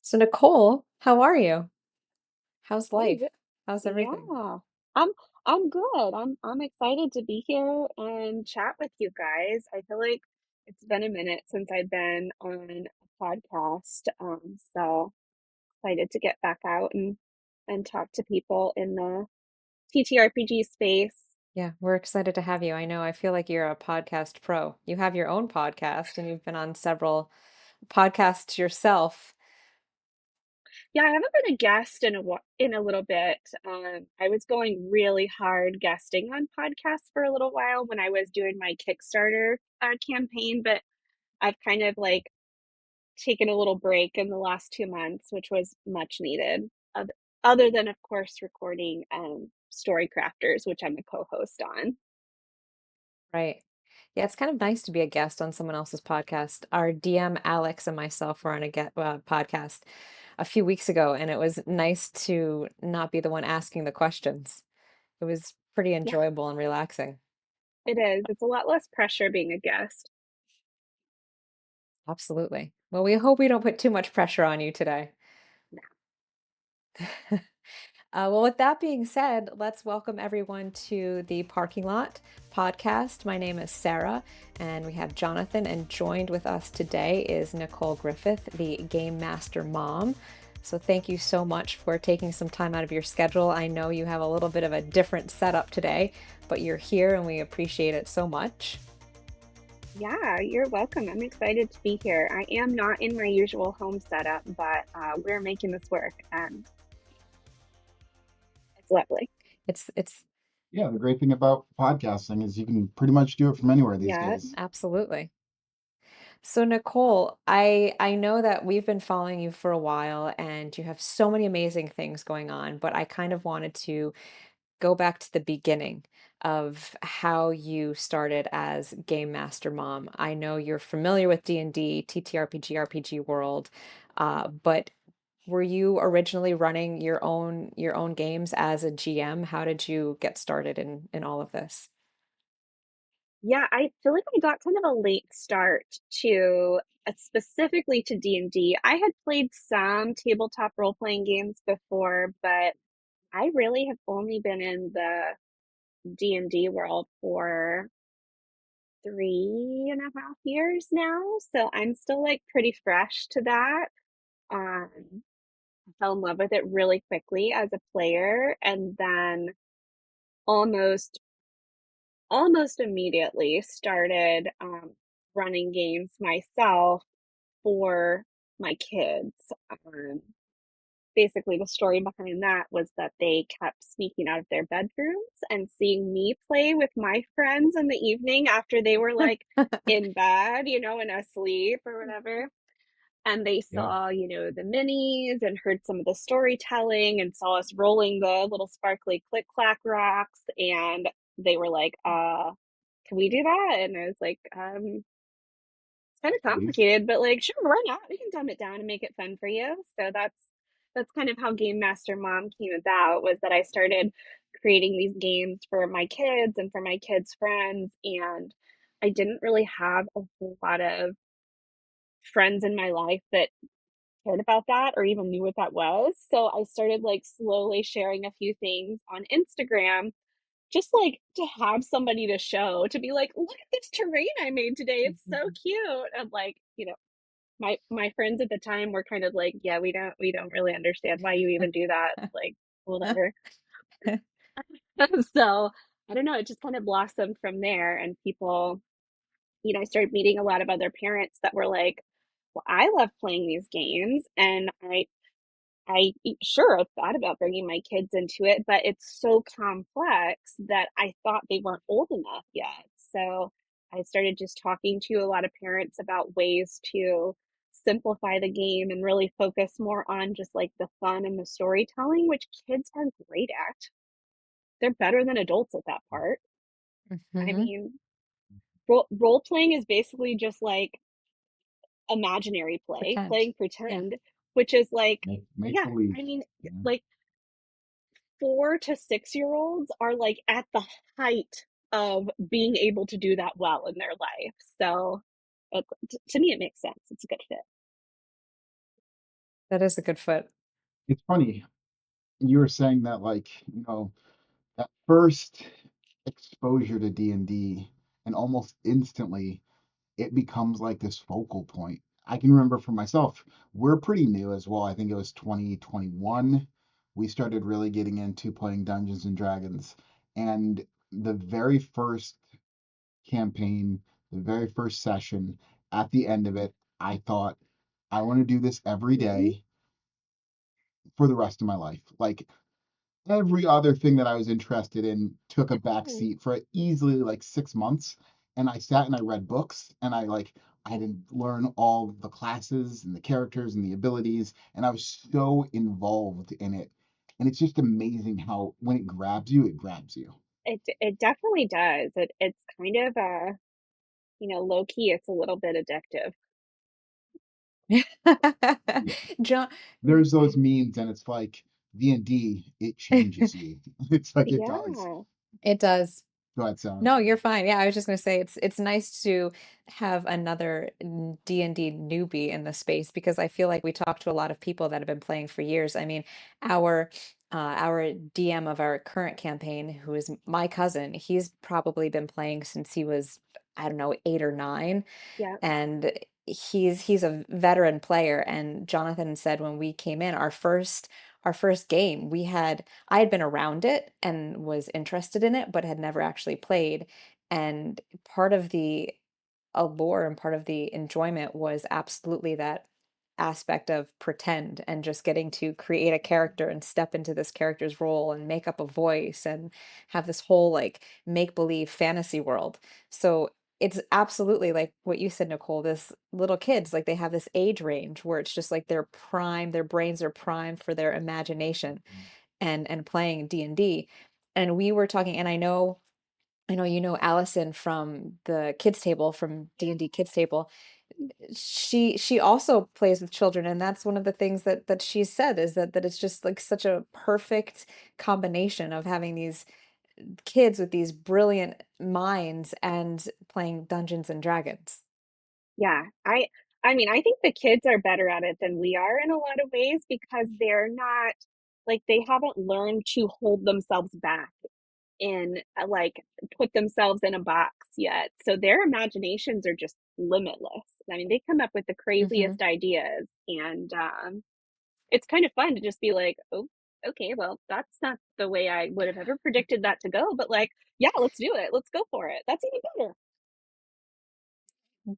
So Nicole, how are you? How's Hey, life? How's everything? yeah. I'm I'm good. I'm excited to be here and chat with you guys. I feel like it's been a minute since I've been on a podcast. So excited to get back out and talk to people in the TTRPG space. Yeah, we're excited to have you. I know I feel like you're a podcast pro. You have your own podcast and you've been on several podcasts yourself. Yeah, I haven't been a guest in a little bit. I was going really hard guesting on podcasts for a little while when I was doing my Kickstarter campaign, but I've kind of like taken a little break in the last 2 months, which was much needed. Other than, of course, recording Story Crafters, which I'm a co-host on. Right. Yeah, it's kind of nice to be a guest on someone else's podcast. Our DM Alex and myself were on a podcast a few weeks ago, and it was nice to not be the one asking the questions. It was pretty Yeah, enjoyable and relaxing. it is. It's a lot less pressure being a guest. Absolutely. Well, we hope we don't put too much pressure on you today. Well, with that being said, let's welcome everyone to the Parking Lot podcast. My name is Sarah, and we have Jonathan, and joined with us today is Nicole Griffith, the Game Master Mom. So, thank you so much for taking some time out of your schedule. I know you have a little bit of a different setup today, but you're here, and we appreciate it so much. Yeah, you're welcome. I'm excited to be here. I am not in my usual home setup, but we're making this work, and it's lovely. It's Yeah, the great thing about podcasting is you can pretty much do it from anywhere these Yeah. days. absolutely. So Nicole, I know that we've been following you for a while and you have so many amazing things going on, but I kind of wanted to go back to the beginning of how you started as Game Master Mom. I know you're familiar with D&D, TTRPG, RPG world, but were you originally running your own games as a GM? How did you get started in all of this? Yeah, I feel like I got kind of a late start to specifically to D&D. I had played some tabletop role-playing games before, but I really have only been in the D&D world for 3.5 years now. So I'm still like pretty fresh to that. I fell in love with it really quickly as a player, and then almost almost immediately started running games myself for my kids. Um, Basically, the story behind that was that they kept sneaking out of their bedrooms and seeing me play with my friends in the evening after they were like in bed, and asleep or whatever. And they Yeah. saw, the minis and heard some of the storytelling and saw us rolling the little sparkly click clack rocks. And they were like, can we do that? And I was like, it's kind of Please. complicated, but like, sure, why not? We can dumb it down and make it fun for you. So that's kind of how Game Master Mom came about, was that I started creating these games for my kids and for my kids' friends, and I didn't really have a whole lot of friends in my life that cared about that or even knew what that was. So I started like slowly sharing a few things on Instagram, just like to have somebody to show, to be like, look at this terrain I made today. It's so cute. And like, my friends at the time were kind of like, yeah, we don't really understand why you even do that. Like, whatever. So I don't know, it just kind of blossomed from there. And people, I started meeting a lot of other parents that were like, well, I love playing these games, and sure, I thought about bringing my kids into it, but it's so complex that I thought they weren't old enough yet. So I started just talking to a lot of parents about ways to simplify the game and really focus more on just like the fun and the storytelling, which kids are great at. They're better than adults at that part. I Hmm. mean, role playing is basically just like imaginary play, Pretend. playing Yeah. pretend, which is like, Make yeah, believe. I mean, Yeah. like 4 to 6 year olds are like at the height of being able to do that well in their life. So to me, it makes sense. It's a good fit. That is a good foot. It's funny. You were saying that, like, that first exposure to D&D, and almost instantly it becomes like this focal point. I can remember for myself, we're pretty new as well. I think it was 2021. We started really getting into playing Dungeons and Dragons. And the very first campaign, the very first session, at the end of it, I thought, I want to do this every Mhm. day for the rest of my life. Like, every other thing that I was interested in took a back Mm. seat for easily like 6 months. And I sat and I read books, and I didn't learn all the classes and the characters and the abilities, and I was so involved in it. And it's just amazing how when it grabs you, it grabs you. It definitely does. It's kind of low key, it's a little bit addictive. Yeah. John, There's those memes, and it's like D&D, it changes you. It's like it does. Yeah. it does. Go ahead, Sam. No, you're fine. Yeah, I was just gonna say it's nice to have another D&D newbie in the space because I feel like we talk to a lot of people that have been playing for years. I mean, our DM of our current campaign, who is my cousin, he's probably been playing since he was, I don't know, 8 or 9, Yeah. and he's a veteran player. And Jonathan said when we came in, our first game, I had been around it and was interested in it, but had never actually played. And part of the allure and part of the enjoyment was absolutely that aspect of pretend and just getting to create a character and step into this character's role and make up a voice and have this whole like make believe fantasy world. So it's absolutely like what you said, Nicole, this little kids, like they have this age range where it's just like they're prime, their brains are primed for their imagination and playing D&D. And we were talking, and I know you know Allison from the kids table, from Yeah. D&D kids table. She also plays with children, and that's one of the things that she said is that it's just like such a perfect combination of having these kids with these brilliant minds and playing Dungeons and Dragons. Yeah. I mean, I think the kids are better at it than we are in a lot of ways because they're not like they haven't learned to hold themselves back in like put themselves in a box yet. So their imaginations are just limitless. I mean, they come up with the Hmm. craziest ideas, and it's kind of fun to just be like, oh, okay, well, that's not the way I would have ever predicted that to go, but like, yeah, let's do it. Let's go for it. That's even better.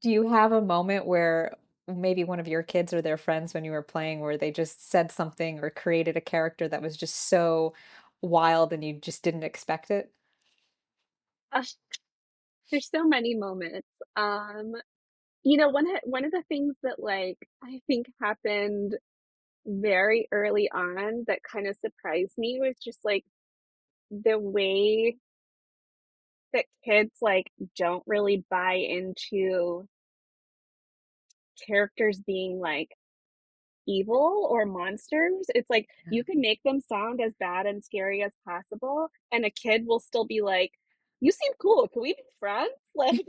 Do you have a moment where maybe one of your kids or their friends when you were playing where they just said something or created a character that was just so wild and you just didn't expect it? Uh, there's so many moments. Um, one of the things that like I think happened very early on that kind of surprised me was just like the way that kids like don't really buy into characters being like evil or monsters. It's like you can make them sound as bad and scary as possible, and a kid will still be like, "You seem cool. Can we be friends?" Like,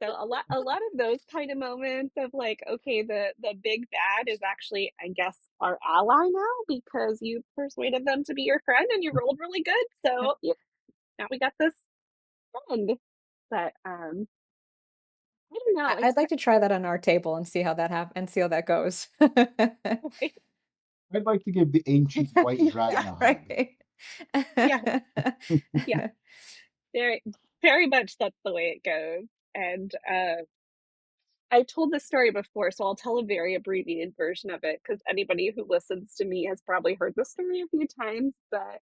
So a lot of those kind of moments of like, okay, the big bad is actually, I guess, our ally now because you persuaded them to be your friend and you rolled really good. So yeah, now we got this friend. But I don't know. I'd like to try that on our table and see how that and see how that goes. I'd like to give the ancient white Yeah, dragon a hug. right. Yeah, yeah, very very much that's the way it goes. And I've told this story before, so I'll tell a very abbreviated version of it because anybody who listens to me has probably heard the story a few times. But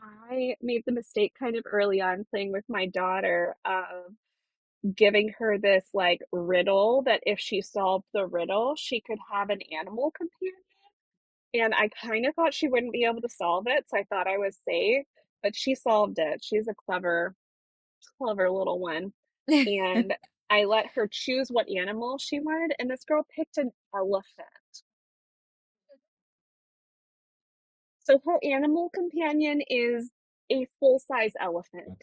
I made the mistake kind of early on playing with my daughter of giving her this like riddle that if she solved the riddle, she could have an animal companion. And I kind of thought she wouldn't be able to solve it, so I thought I was safe. But she solved it. She's a clever little one. And I let her choose what animal she wanted, and this girl picked an elephant. So her animal companion is a full size elephant.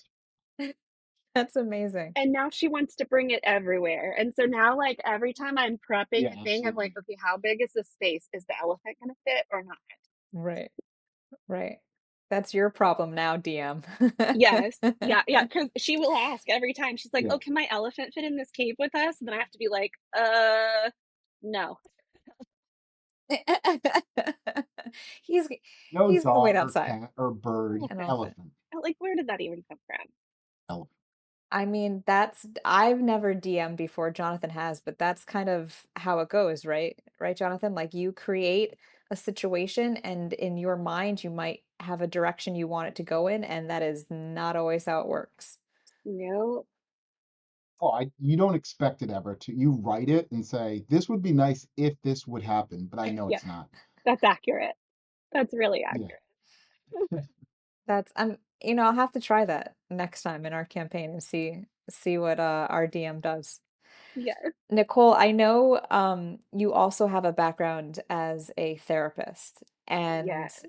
That's amazing. And now she wants to bring it everywhere. And so now, like, every time I'm prepping Yeah, a thing, I'm like, absolutely. okay, how big is the space? Is the elephant going to fit or not? Right, right. That's your problem now, DM. Yes. Yeah. Yeah. Cause she will ask every time. She's like, Yeah. oh, can my elephant fit in this cave with us? And then I have to be like, no. He's No he's gonna wait dog or outside. cat or bird, An Elephant. elephant. elephant. Like, where did that even come from? Elephant. I mean, that's I've never DM'd before, Jonathan has, but that's kind of how it goes, right? Right, Jonathan? Like you create a situation and in your mind you might have a direction you want it to go in, and that is not always how it works. No. Oh, you don't expect it ever to. You write it and say, this would be nice if this would happen, but I know Yeah. it's not. That's accurate. That's really Yeah. accurate. That's I'll have to try that next time in our campaign and see what our DM does. Yes. Nicole, I know you also have a background as a therapist, and Yes.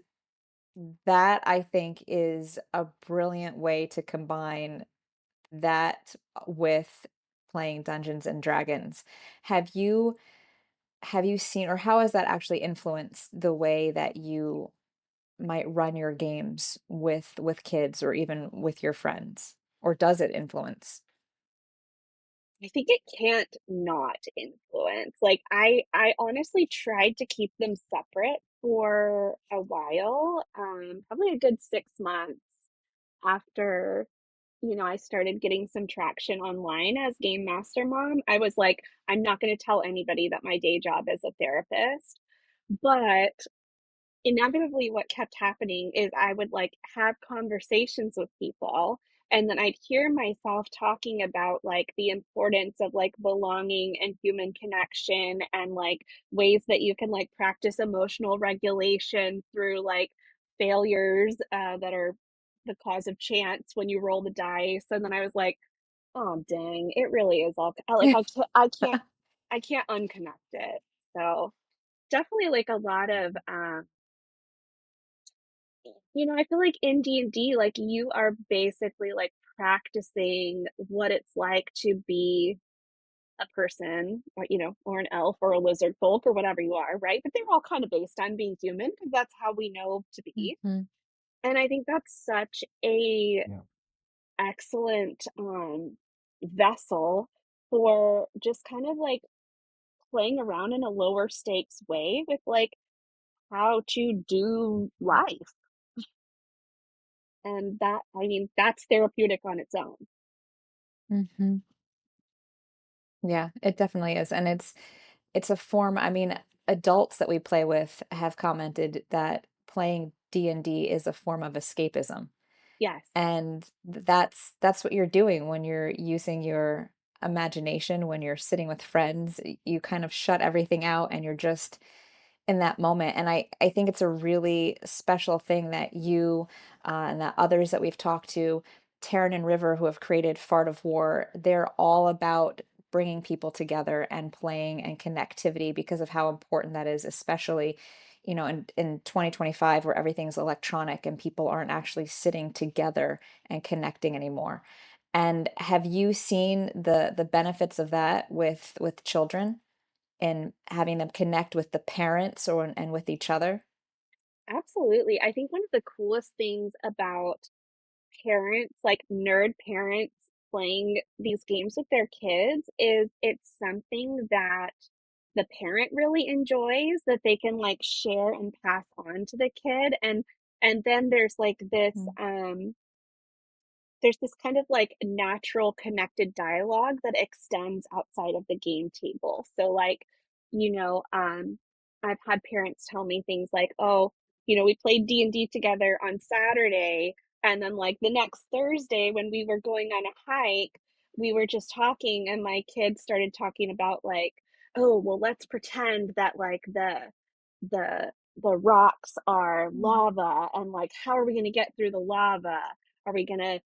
that I think is a brilliant way to combine that with playing Dungeons and Dragons. Have you have you seen, or how has that actually influenced the way that you might run your games with kids or even with your friends? Or does it influence? I think it can't not influence. Like I honestly tried to keep them separate for a while, probably a good 6 months after, I started getting some traction online as Game Master Mom. I was like, I'm not going to tell anybody that my day job is a therapist. But inevitably what kept happening is I would like have conversations with people, and then I'd hear myself talking about like the importance of like belonging and human connection, and like ways that you can like practice emotional regulation through like failures that are the cause of chance when you roll the dice. And then I was like, oh dang, it really is all like I can't unconnect it. So definitely like a lot of I feel like in D&D, like you are basically like practicing what it's like to be a person, or or an elf or a lizard folk or whatever you are, right? But they're all kind of based on being human because that's how we know to be. Mhm, And I think that's such a Yeah. excellent vessel for just kind of like playing around in a lower stakes way with like how to do life. And that, I mean, that's therapeutic on its own. mhm. Yeah, it definitely is, and it's a form. I mean, adults that we play with have commented that playing D&D is a form of escapism. Yes. And that's what you're doing when you're using your imagination, when you're sitting with friends, you kind of shut everything out and you're just in that moment. And I think it's a really special thing that you and that others that we've talked to, Taryn and River, who have created Fart of War, they're all about bringing people together and playing and connectivity because of how important that is, especially in 2025 where everything's electronic and people aren't actually sitting together and connecting anymore. And have you seen the benefits of that with children? And having them connect with the parents or and with each other. Absolutely. I think one of the coolest things about parents, like nerd parents playing these games with their kids, is it's something that the parent really enjoys that they can like share and pass on to the kid. And then Mm, there's this kind of like natural connected dialogue that extends outside of the game table. So like, I've had parents tell me things like, "Oh, we played D&D together on Saturday, and then like the next Thursday when we were going on a hike, we were just talking and my kids started talking about like, oh, well, let's pretend that like the the rocks are mm, lava, and like how are we going to get through the lava? Are we going to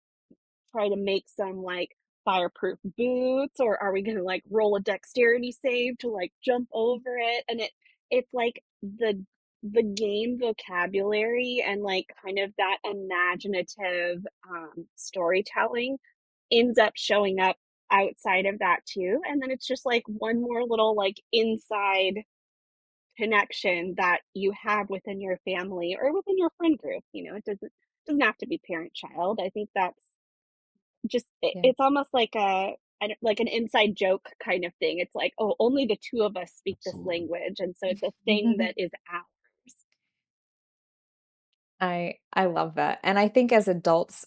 try to make some like fireproof boots, or are we going to like roll a dexterity save to like jump over it? And it's like the game vocabulary and like kind of that imaginative storytelling ends up showing up outside of that too. And then it's just like one more little like inside connection that you have within your family or within your friend group. You know, it doesn't have to be parent child. I think that's just Yeah. it's almost like like an inside joke kind of thing. It's like, oh, only the two of us speak this Absolutely. language, and so it's a thing that is ours. I love that. And I think as adults,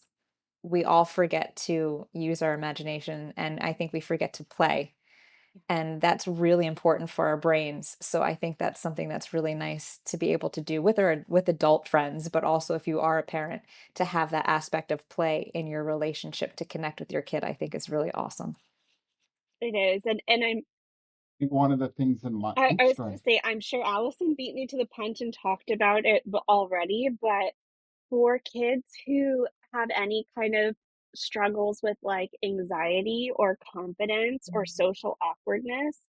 we all forget to use our imagination, and I think we forget to play. And that's really important for our brains. So I think that's something that's really nice to be able to do with adult friends, but also if you are a parent, to have that aspect of play in your relationship to connect with your kid, I think is really awesome. It is, and I think one of the things in my, I oops, was go gonna ahead. say I'm sure Allison beat me to the punch and talked about it already, but for kids who have any kind of struggles with like anxiety or confidence or social awkwardness,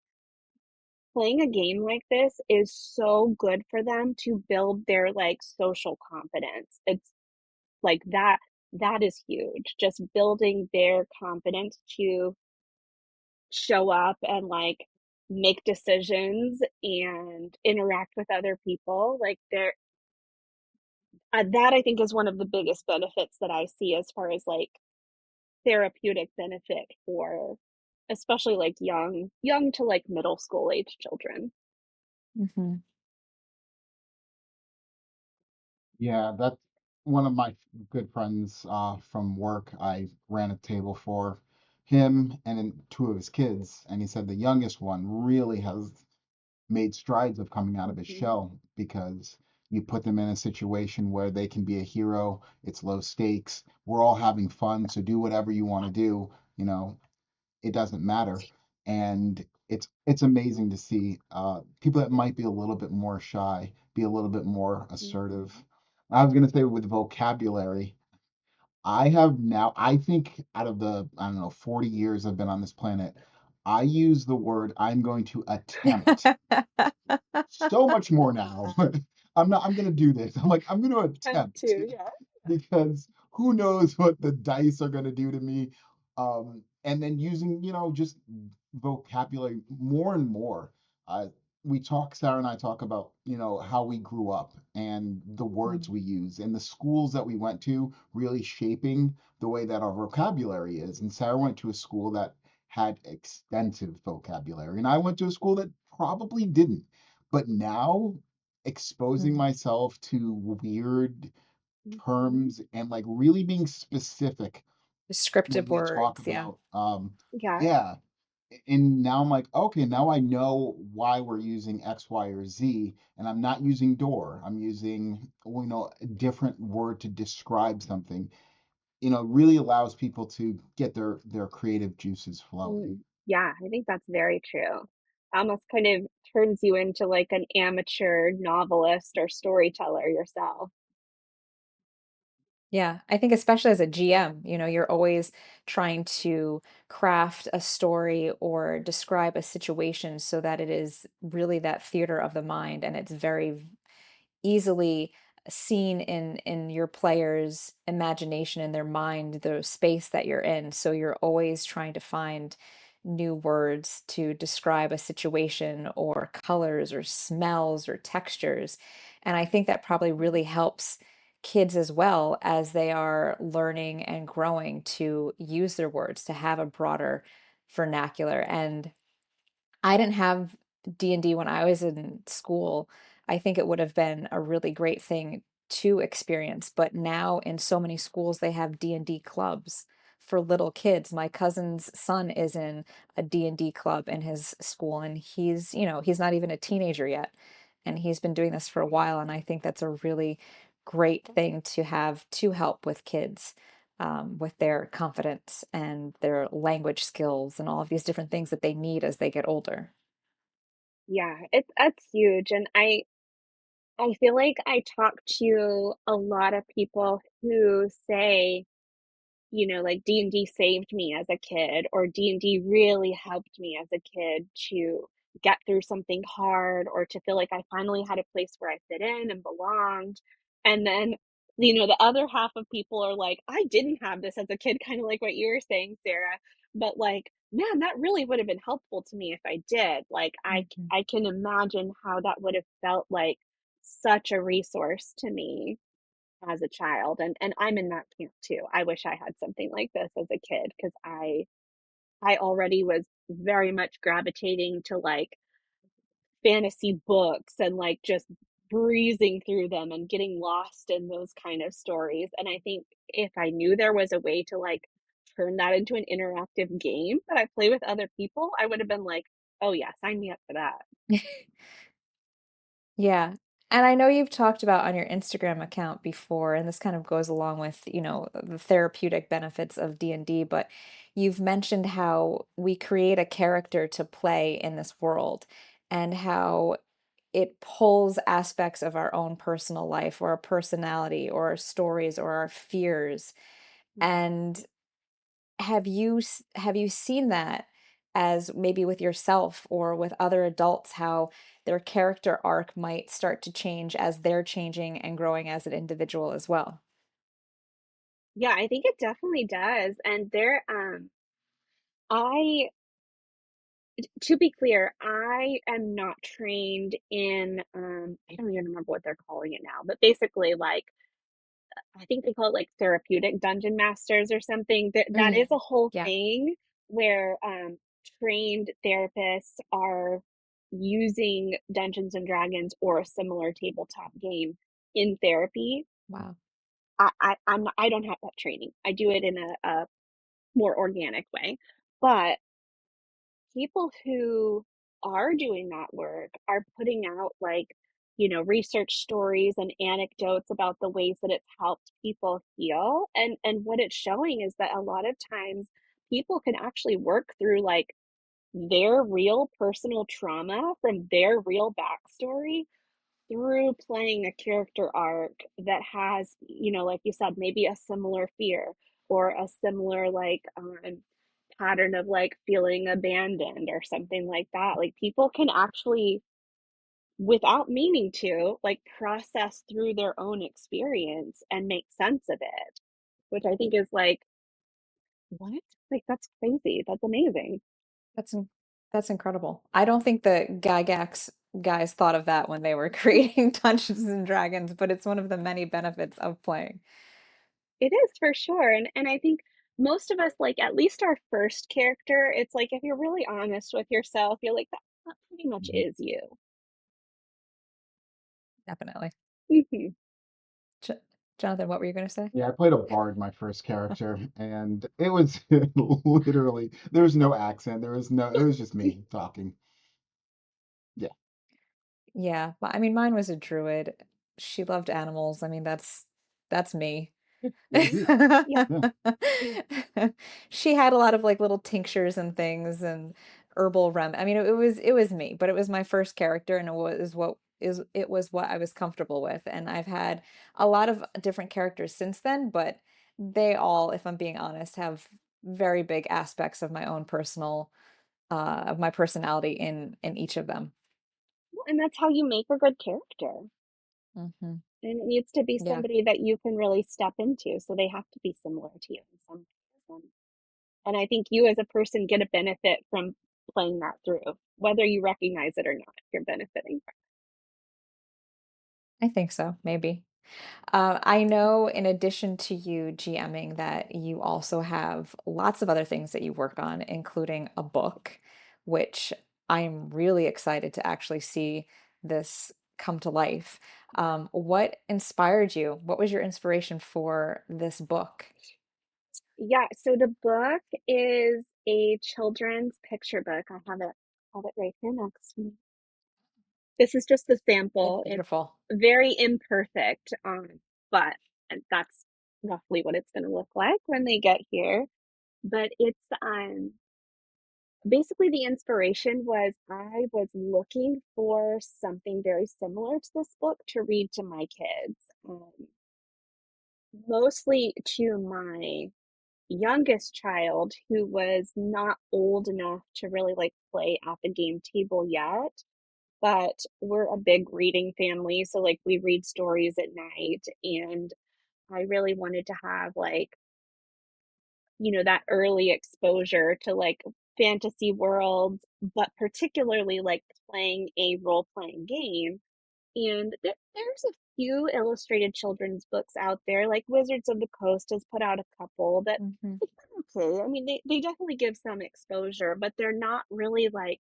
playing a game like this is so good for them to build their like social confidence. It's like that is huge. Just building their confidence to show up and like make decisions and interact with other people. Like there that I think is one of the biggest benefits that I see as far as like therapeutic benefit for especially like young to like middle school age children. Mhm. Yeah, that's one of my good friends from work. I ran a table for him and then two of his kids, and he said the youngest one really has made strides of coming out of his Mhm. shell because you put them in a situation where they can be a hero. It's low stakes. We're all having fun, so do whatever you want to do. You know, it doesn't matter. And it's amazing to see people that might be a little bit more shy be a little bit more assertive. Mhm. I was gonna say with vocabulary, I have now, I think out of the, I don't know, 40 years I've been on this planet, I use the word I'm going to attempt so much more now. I'm gonna do this. I'm like, I'm gonna Have attempt to, yeah. because who knows what the dice are gonna do to me. And then using, just vocabulary more and more. Uh, Sarah and I talk about, how we grew up and the words Mm, we use and the schools that we went to really shaping the way that our vocabulary is. And Sarah went to a school that had extensive vocabulary, and I went to a school that probably didn't. But now, exposing mhm. myself to weird Mhm. terms and like really being specific when Descriptive we talk words, yeah. about, Yeah. yeah. And now I'm like, okay, now I know why we're using X, Y, or Z, and I'm not using door. I'm using, a different word to describe something. Really allows people to get their creative juices flowing. Yeah, I think that's very true. Almost kind of turns you into like an amateur novelist or storyteller yourself. Yeah, I think especially as a GM, you're always trying to craft a story or describe a situation so that it is really that theater of the mind and it's very easily seen in your players' imagination in their mind, the space that you're in. So you're always trying to find new words to describe a situation or colors or smells or textures. And I think that probably really helps kids as well as they are learning and growing to use their words, to have a broader vernacular. And I didn't have D&D when I was in school. I think it would have been a really great thing to experience, but now in so many schools they have D&D clubs for little kids. My cousin's son is in a D&D club in his school and he's not even a teenager yet. And he's been doing this for a while and I think that's a really great thing to have to help with kids with their confidence and their language skills and all of these different things that they need as they get older. Yeah, that's huge. And I feel like I talk to a lot of people who say, like D&D saved me as a kid, or D&D really helped me as a kid to get through something hard, or to feel like I finally had a place where I fit in and belonged. And then the other half of people are like, I didn't have this as a kid, kind of like what you were saying, Sarah. But like, man, that really would have been helpful to me if I did. Like, Mhm. I can imagine how that would have felt like such a resource to me as a child. And I'm in that camp too. I wish I had something like this as a kid because I already was very much gravitating to like fantasy books and like just breezing through them and getting lost in those kind of stories. And I think if I knew there was a way to like turn that into an interactive game that I play with other people, I would have been like, oh yeah, sign me up for that. Yeah. And I know you've talked about on your Instagram account before, and this kind of goes along with, the therapeutic benefits of D&D, but you've mentioned how we create a character to play in this world and how it pulls aspects of our own personal life or our personality or our stories or our fears. And have you seen that as maybe with yourself or with other adults, how their character arc might start to change as they're changing and growing as an individual as well? Yeah, I think it definitely does. And I, to be clear, I am not trained in, I don't even remember what they're calling it now, but basically, like, I think they call it like therapeutic dungeon masters or something. That is Mm, a whole yeah. thing where trained therapists are using Dungeons and Dragons or a similar tabletop game in therapy. Wow. I'm not, I don't have that training. I do it in a more organic way, but people who are doing that work are putting out like research stories and anecdotes about the ways that it's helped people heal, and what it's showing is that a lot of times people can actually work through like their real personal trauma from their real backstory through playing a character arc that has, like you said, maybe a similar fear or a similar like pattern of like feeling abandoned or something like that. Like people can actually, without meaning to, like process through their own experience and make sense of it, which I think is like, what? Like that's crazy. That's amazing. That's in that's incredible. I don't think the Gygax guys thought of that when they were creating Dungeons and Dragons, but it's one of the many benefits of playing. It is for sure. And I think most of us, like at least our first character, it's like if you're really honest with yourself, you're like, that pretty much Mhm. is you. Definitely. Hmm. Jo Jonathan, what were you gonna say? Yeah, I played a bard, my first character, and it was literally there was no accent, it was just me talking. Yeah, Yeah, I mean, mine was a druid. She loved animals. I mean, that's me. me too. Yeah. Yeah. Yeah. She had a lot of like little tinctures and things and herbal I mean, it was me, but it was my first character and it was what I was comfortable with. And I've had a lot of different characters since then, but they all, if I'm being honest, have very big aspects of my own of my personality in each of them. Well, and that's how you make a good character. Hmm. And it needs to be Yeah, somebody that you can really step into. So they have to be similar to you in some ways. And I think you as a person get a benefit from playing that through, whether you recognize it or not, you're benefiting from I think so, maybe. I know in addition to you GMing that you also have lots of other things that you work on, including a book, which I'm really excited to actually see this come to life. What inspired you? What was your inspiration for this book? it. Yeah, so the book is a children's picture book. I have it right here next to me. This is just the It's sample. It's beautiful. very imperfect, but and that's roughly what it's going to look like when they get here. But it's basically the inspiration was I was looking for something very similar to this book to read to my kids, mostly to my youngest child who was not old enough to really like play at the game table yet, but we're a big reading family, so like we read stories at night, and I really wanted to have like, that early exposure to like fantasy worlds, but particularly like playing a role-playing game. And there's a few illustrated children's books out there, like Wizards of the Coast has put out a couple that Mhm, okay. I mean, they definitely give some exposure, but they're not really like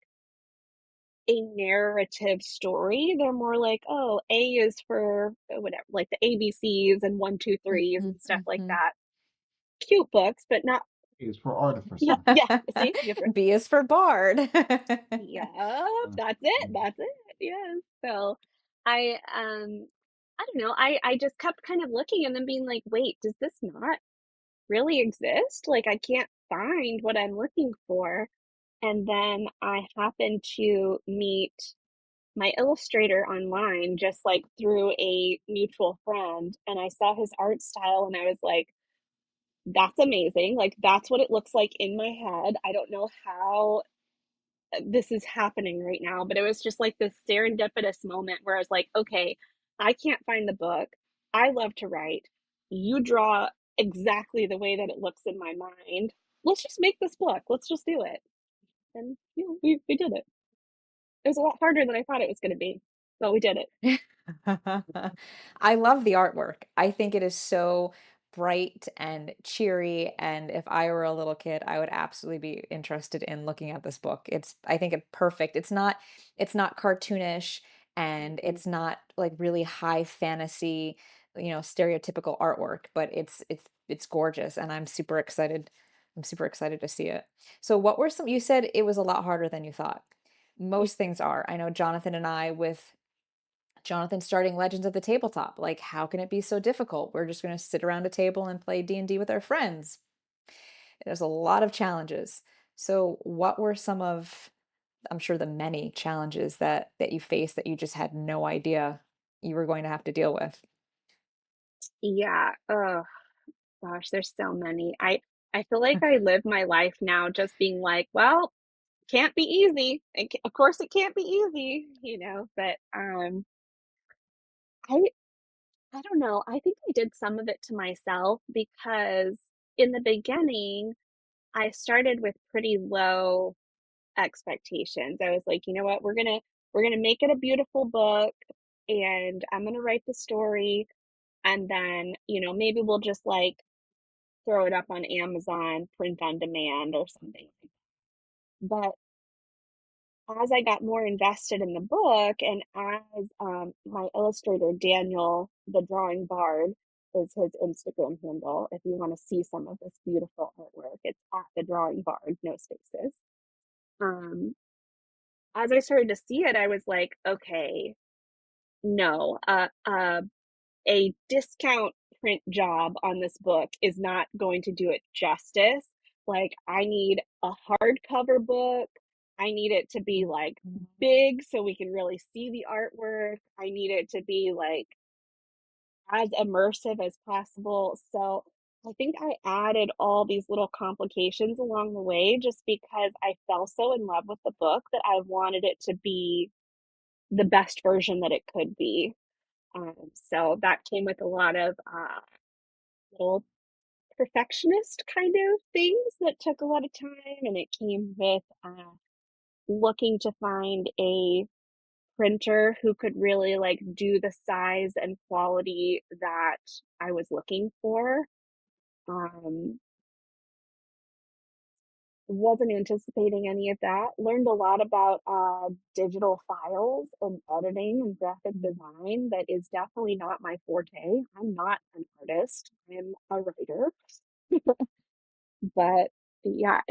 a narrative story. They're more like, oh, A is for whatever, like the ABCs and one, two, threes mhm, and stuff like mhm. that. Cute books, but not, Is for yeah, artificer. yeah. See, different. B is for Bard. Yeah, Uh, that's it. mm, That's it. Yes. So I don't know. I just kept kind of looking and then being like, wait, does this not really exist? Like I can't find what I'm looking for. And then I happened to meet my illustrator online just like through a mutual friend. And I saw his art style and I was like, that's amazing. Like, that's what it looks like in my head. I don't know how this is happening right now, but it was just like this serendipitous moment where I was like, okay, I can't find the book. I love to write. You draw exactly the way that it looks in my mind. Let's just make this book. Let's just do it. And we did it. It was a lot harder than I thought it was going to be, but we did it. I love the artwork. I think it is so bright and cheery, and if I were a little kid, I would absolutely be interested in looking at this book. I think it's perfect. It's not cartoonish and Mhm. it's not like really high fantasy, stereotypical artwork, but it's gorgeous and I'm super excited. I'm super excited to see it. So what were some you said it was a lot harder than you thought. Yeah, Most things are. I know Jonathan and I with Jonathan starting Legends of the Tabletop. Like, how can it be so difficult? We're just going to sit around a table and play D&D with our friends. There's a lot of challenges. So, what were some of, I'm sure the many challenges that you faced that you just had no idea you were going to have to deal with? yeah. Oh gosh, there's so many. I feel like I live my life now just being like, well, can't be easy. Of course, it can't be easy, But I I don't know. I think I did some of it to myself because in the beginning, I started with pretty low expectations. I was like, you know what, we're gonna make it a beautiful book, and I'm gonna write the story, and then maybe we'll just like throw it up on Amazon, print on demand, or something. But as I got more invested in the book, and as my illustrator Daniel, the drawing bard, is his Instagram handle. If you want to see some of this beautiful artwork, it's at the drawing bard, no spaces. Um, as I started to see it, I was like, okay, no, a discount print job on this book is not going to do it justice. Like, I need a hardcover book. I need it to be like Mhm. big so we can really see the artwork. I need it to be like as immersive as possible. So I think I added all these little complications along the way just because I fell so in love with the book that I wanted it to be the best version that it could be. So that came with a lot of little perfectionist kind of things that took a lot of time, and it came with looking to find a printer who could really like do the size and quality that I was looking for. Um, wasn't anticipating any of that. Learned a lot about digital files and editing and graphic design. That is definitely not my forte. I'm not an artist. I'm a writer. But yeah,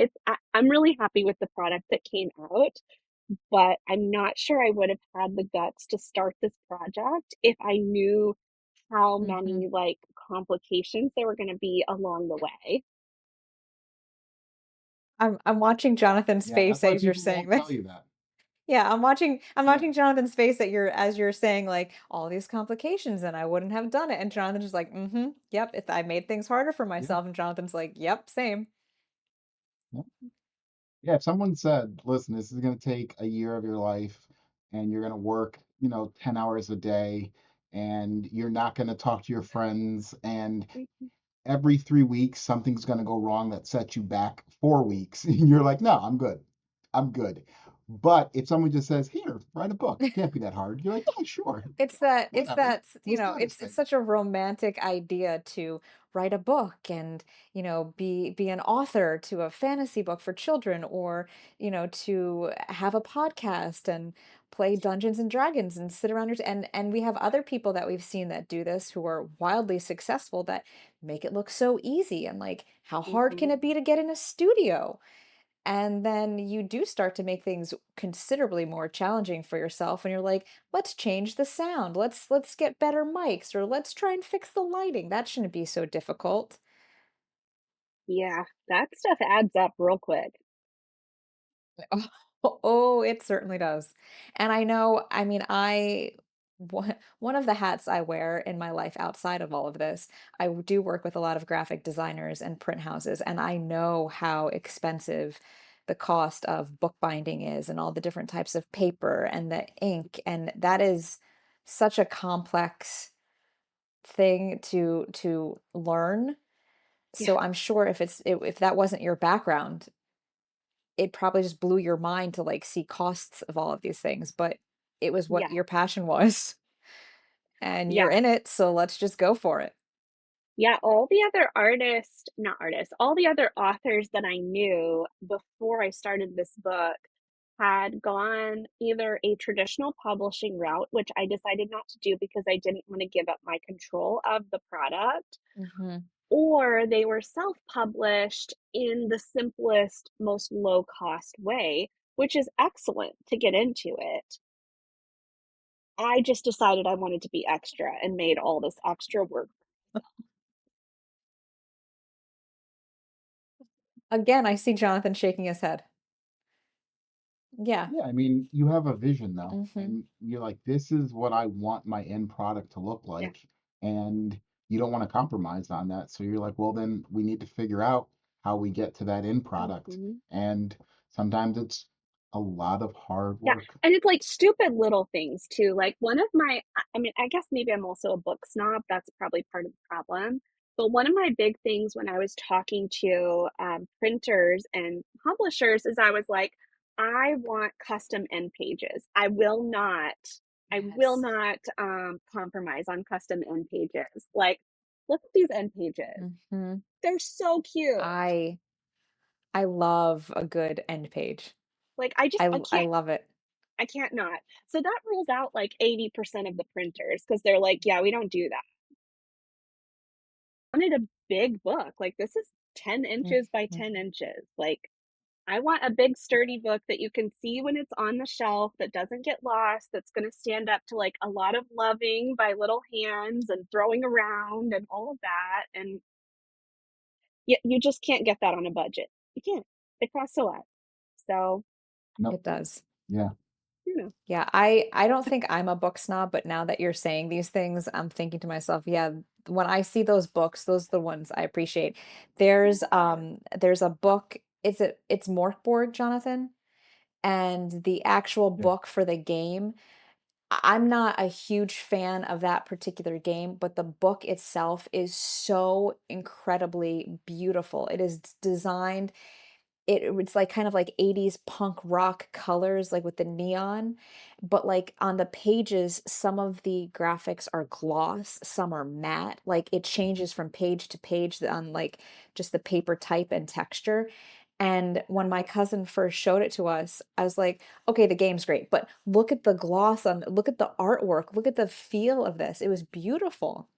I'm really happy with the product that came out, but I'm not sure I would have had the guts to start this project if I knew how Mhm. many like complications there were going to be along the way. I'm watching Jonathan's yeah, face that's why as you're people saying won't tell this. you that. Yeah, I'm Yeah, watching Jonathan's face that you're as you're saying like all these complications and I wouldn't have done it. And Jonathan's just like, mm-hmm, yep, I made things harder for yeah, myself. And Jonathan's like, yep, same. yeah. Yeah, if someone said, listen, this is going to take a year of your life and you're going to work, 10 hours a day and you're not going to talk to your friends, and Mhm. every 3 weeks something's going to go wrong that sets you back 4 weeks. And you're like, no, I'm good. I'm good. But if someone just says, here, write a book, can't be that hard, you're like, yeah, sure, It's whatever. that, Let's do this it's thing. such a romantic idea to write a book and, be an author to a fantasy book for children, or, to have a podcast and play Dungeons and Dragons and sit around and we have other people that we've seen that do this who are wildly successful that make it look so easy, and like, how hard can Mhm. it be to get in a studio? And then you do start to make things considerably more challenging for yourself, and you're like, let's change the sound. Let's get better mics, or let's try and fix the lighting. That shouldn't be so difficult. Yeah, that stuff adds up real quick. Oh, it certainly does. And I know, I mean, one of the hats I wear in my life outside of all of this, do work with a lot of graphic designers and print houses, and I know how expensive the cost of bookbinding is, and all the different types of paper and the ink, and that is such a complex thing to learn. Yeah, So I'm sure if that wasn't your background, it probably just blew your mind to, like, see costs of all of these things, but it was what yeah, your passion was, and you're yeah. in it, so let's just go for it. Yeah, all the other artists not artists, all the other authors that I knew before I started this book had gone either a traditional publishing route, which I decided not to do because I didn't want to give up my control of the product, Mhm. or they were self-published in the simplest, most low-cost way, which is excellent to get into it. I just decided I wanted to be extra and made all this extra work. Again, I see Jonathan shaking his head. Yeah. Yeah, I mean, you have a vision though, Mhm. and you're like, this is what I want my end product to look Yeah. like, and you don't want to compromise on that. So you're like, well, then we need to figure out how we get to that end product. Mhm. And sometimes it's a lot of hard Yeah, work. and it's, like, stupid little things too, like, one of my I mean, I guess maybe I'm also a book snob, that's probably part of the problem, but one of my big things when I was talking to, printers and publishers is I was like, "I want custom end pages. I will Yes. not, compromise on custom end pages." Like, look at these end pages. Mhm. They're so cute. I I love a good end page. Like, I love it. I can't not. So that rules out like 80% of the printers because 'cause they're like, "Yeah, we don't do that." I wanted a big book, like, this is 10 inches by Mhm. 10 inches, like, I want a big sturdy book that you can see when it's on the shelf, that doesn't get lost, that's gonna stand up to, like, a lot of loving by little hands and throwing around and all of that, and you just can't get that on a budget. You can't. It costs a lot. So, Nope. It does. Yeah. you know. Yeah, I don't think I'm a book snob, but now that you're saying these things, I'm thinking to myself, yeah, when I see those books, those are the ones I appreciate. There's a book, it's Morkborg, Jonathan, and the actual Yeah. book for the game. I'm not a huge fan of that particular game, but the book itself is so incredibly beautiful. It is designed, it's like kind of like 80s punk rock colors, like with the neon, but like on the pages, some of the graphics are gloss, some are matte. Like it changes from page to page on like just the paper type and texture. And when my cousin first showed it to us, I was like, okay, the game's great, but look at the gloss on, look at the artwork, look at the feel of this. It was beautiful.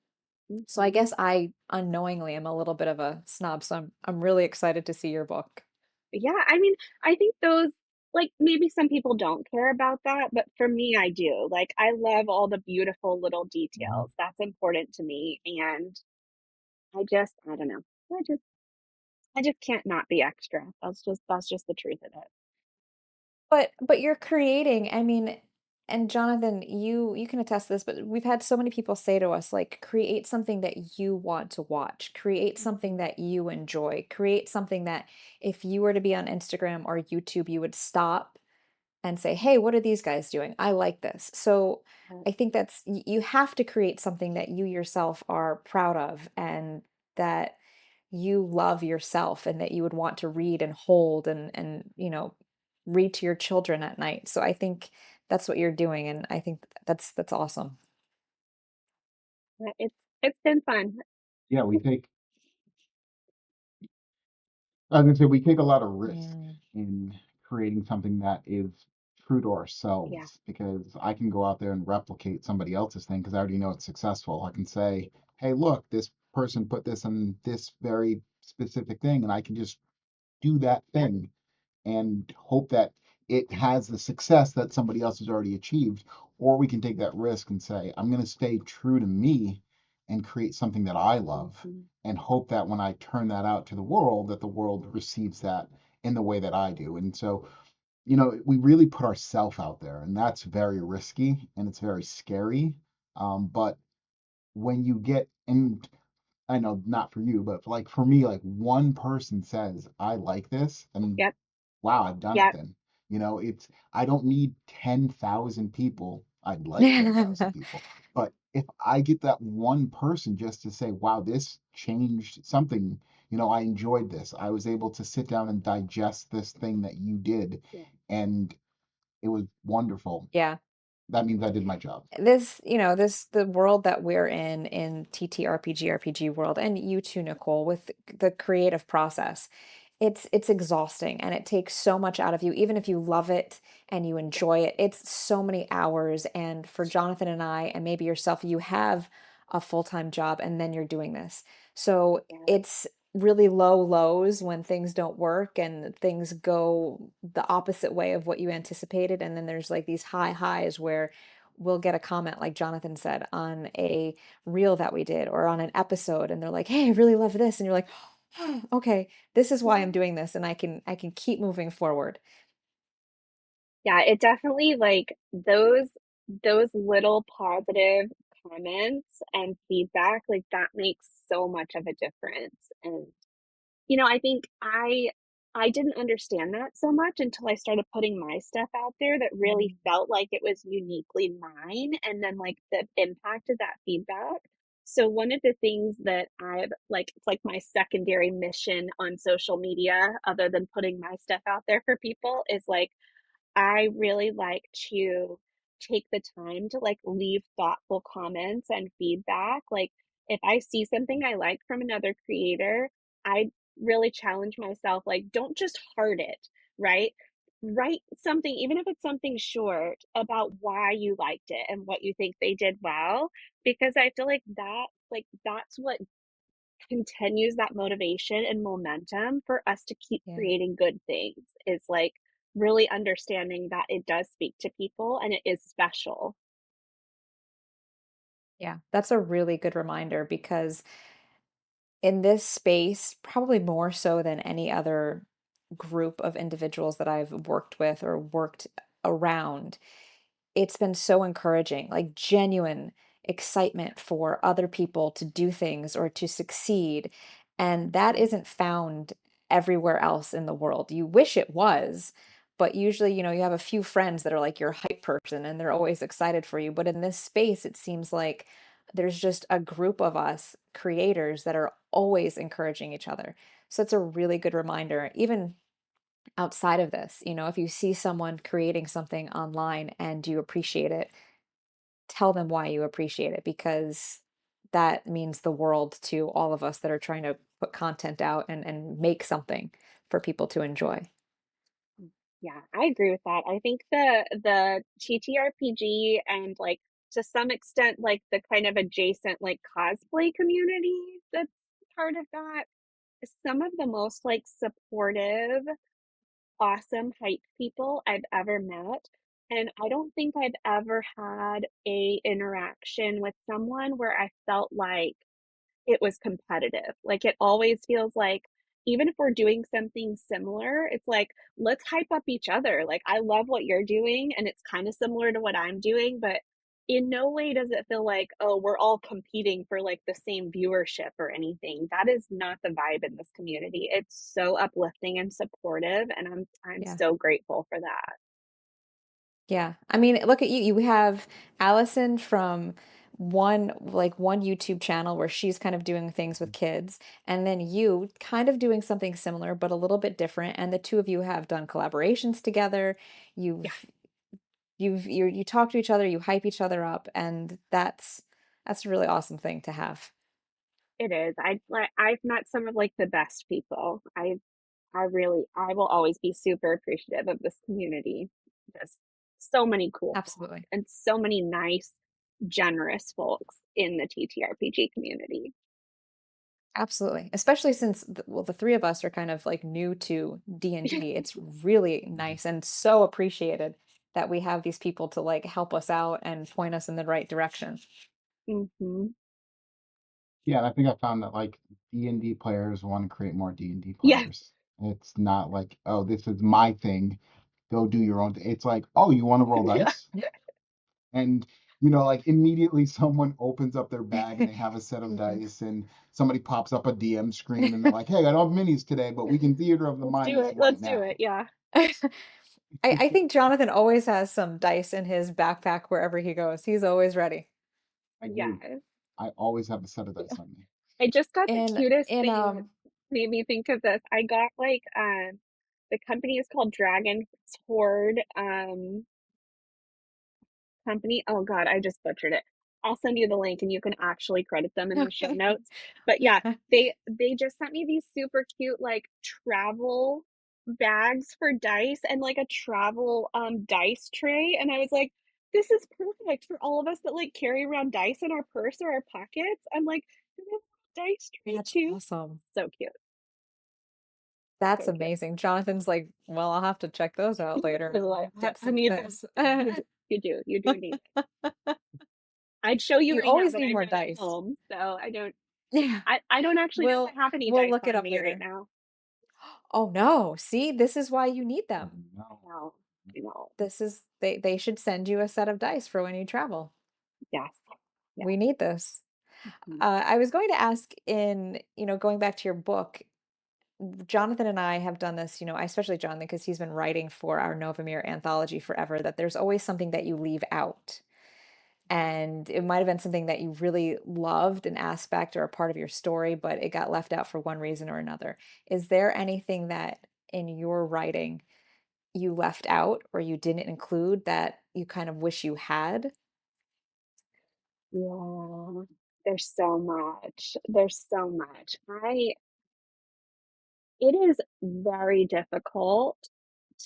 So I Mhm. guess I unknowingly am a little bit of a snob, so I'm really excited to see your book. Yeah, I mean, I think those like, maybe some people don't care about that, but for me, I do. Like, I love all the beautiful little Mhm. details. That's important to me, and I don't know. I just can't not be extra. That's just the truth of it. But you're creating, I mean, and Jonathan, you can attest to this, but we've had so many people say to us, like, create something that you want to watch, create something Mhm. that you enjoy, create something that if you were to be on Instagram or YouTube, you would stop and say, "Hey, what are these guys doing? I like this." So Uh, I think you have to create something that you yourself are proud of and that you love yourself and that you would want to read and hold and read to your children at night. So I think that's what you're doing, and I think that's awesome. it's been fun. Yeah, I was gonna say we take a lot of risk Yeah. in creating something that is true to Yeah, ourselves because I can go out there and replicate somebody else's thing because I already know it's successful. I can say, hey, look, this person put this on this very specific thing, and I can just do that yep, thing and hope that it has the success that somebody else has already achieved. Or we can take that risk and say, I'm going to stay true to me and create something that I love mhm, and hope that when I turn that out to the world, that the world receives that in the way that I do. And so, we really put ourselves out there, and that's very risky and it's very scary. But when you get, and I know not for you, but like for me, like one person says, I like this, and yep, wow, I've done it yep, then. I don't need 10,000 people. I'd like 10,000 people. But if I get that one person just to say, wow, this changed something, I enjoyed this. I was able to sit down and digest this thing that you did, yeah, and it was wonderful. Yeah. That means I did my job. The world that we're in TTRPG, RPG world, and you too, Nicole, with the creative process, it's exhausting and it takes so much out of you, even if you love it and you yeah, enjoy it. It's so many hours. And for Jonathan and I, and maybe yourself, you have a full-time job and then you're doing this. So yeah, it's really low lows when things don't work and things go the opposite way of what you anticipated. And then there's like these high highs where we'll get a comment, like Jonathan said, on a reel that we did or on an episode, and they're like, "Hey, I really love this." And you're like, "Oh, okay, this is why yeah. I'm doing this, and I can keep moving forward." Yeah, it definitely like those little positive comments and feedback, like that makes so much of a difference. And I think I didn't understand that so much until I started putting my stuff out there that really Mm. felt like it was uniquely mine, and then like the impact of that feedback. So one of the things that I've like, it's like my secondary mission on social media other than putting my stuff out there for people is like I really like to take the time to like leave thoughtful comments and feedback. Like if I see something I like from another creator, I really challenge myself like don't just heart it, right? Write something, even if it's something short, about why you liked it and what you think they did well, because I feel like that's what continues that motivation and momentum for us to keep Yeah, creating good things, is like really understanding that it does speak to people and it is special. yeah, that's a really good reminder because in this space, probably more so than any other group of individuals that I've worked with or worked around, it's been so encouraging, like genuine excitement for other people to do things or to succeed. And that Mhm. isn't found everywhere else in the world. You wish it was, but usually, you have a few friends that are like your hype person and they're always excited for you. But in this space, it seems like there's just a group of us creators that are always encouraging each other. So it's a really good reminder, even outside of this, if you see someone creating something online and you appreciate it, tell them why you appreciate it because that means the world to all of us that are trying to put content out and make something for people to enjoy. Yeah, I agree with that. I think the TTRPG and like to some extent like the kind of adjacent like cosplay community that's part of that is some of the most like supportive, awesome hype people I've ever met. And I don't think I've ever had a interaction with someone where I felt like it was competitive. Like it always feels like even if we're doing something similar, it's like let's hype up each other. Like I love what you're doing and it's kind of similar to what I'm doing, but in no way does it feel like, oh, we're all competing for like the same viewership or anything. That is not the vibe in this community. It's so uplifting and supportive and I'm Yeah. so grateful for that. Yeah. I mean, look at you. You have Allison from one YouTube channel where she's kind of doing things with kids, and then you kind of doing something similar but a little bit different. And the two of you have done collaborations together. Yeah, You talk to each other, you hype each other up, and that's a really awesome thing to have. it is. I've met some of like the best people. I will always be super appreciative of this community. Just so many cool folks Absolutely. and so many nice, generous folks in the TTRPG community. Absolutely. Especially since well, the three of us are kind of like new to D&D. It's really nice and so appreciated that we have these people to like help us out and point us in the right direction. Hmm. Yeah, and I think I found that like D&D players want to create more D&D Yes. players. It's not like, oh, this is my thing. Go do your own thing. It's like, oh, you want to roll Yeah. dice? And like immediately someone opens up their bag and they have a set of Mhm. dice, and somebody pops up a DM screen and they're like, "Hey, I don't have minis today, but we can theater of the Let's mind do this it. right Let's do it. now." Yeah. I think Jonathan always has some dice in his backpack wherever he goes. He's always ready. I do. Yes. I always have a set of dice on me. I just got the In cutest in thing made me think of this. I got like the company is called Dragon Horde. Company. Oh God, I just butchered it. I'll send you the link and you can actually credit them in the show Okay. notes. But yeah, they just sent me these super cute like travel bags for dice and like a travel dice tray. And I was like, this is perfect for all of us that like carry around dice in our purse or our pockets. I'm like, "Do we have a dice tray That's too." awesome. So cute. That's So cute. amazing. Jonathan's like, well, I'll have to check those out I later. was like, Get I some of need them. this. You do. You do need it. I'd show you You right now, always but need I'm more not at dice. home, so I don't. Yeah. I don't actually know if We'll I have any we'll dice look it on up me right later. now. Oh no. See, this is why you need Oh them. no. No, I know. This is they should send you a set of dice for when you travel. Yes. Yeah. We need this. Mhm. I was going to ask going back to your book, Jonathan and I have done this, especially Jonathan, because he's been writing for our Novemir anthology forever, that there's always something that you leave out. And it might have been something that you really loved, an aspect or a part of your story, but it got left out for one reason or another. Is there anything that in your writing you left out or you didn't include that you kind of wish you had? Yeah. There's so much. There's so much. It is very difficult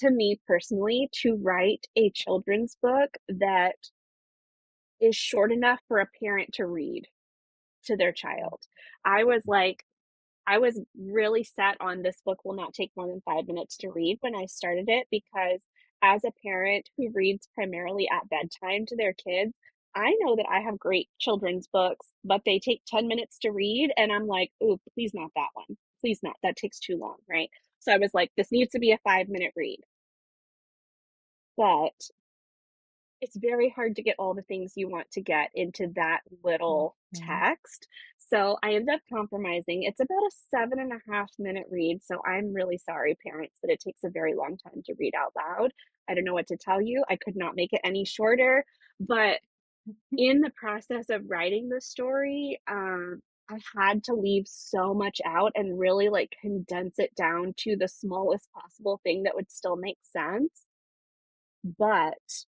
to me personally to write a children's book that is short enough for a parent to read to their child. I was like, I was really set on this book will not take more than 5 minutes to read when I started it because as a parent who reads primarily at bedtime to their kids, I know that I have great children's books, but they take 10 minutes to read. And I'm like, oh, please not that one. Please not. That takes too long, right? So I was like, this needs to be a 5-minute read. But it's very hard to get all the things you want to get into that little Mhm. text. So I ended up compromising. It's about a 7.5-minute read. So I'm really sorry, parents, that it takes a very long time to read out loud. I don't know what to tell you. I could not make it any shorter. But in the process of writing the story, I had to leave so much out and really like condense it down to the smallest possible thing that would still make sense. But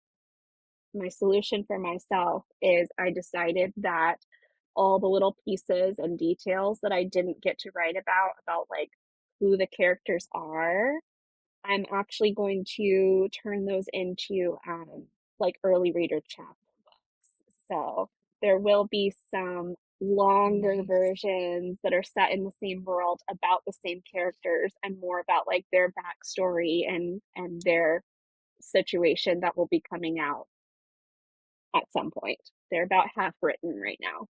my solution for myself is I decided that all the little pieces and details that I didn't get to write about like who the characters are, I'm actually going to turn those into like early reader chapter books. So there will be some longer Nice. versions that are set in the same world about the same characters and more about like their backstory and their situation that will be coming out at some point. They're about half written right now.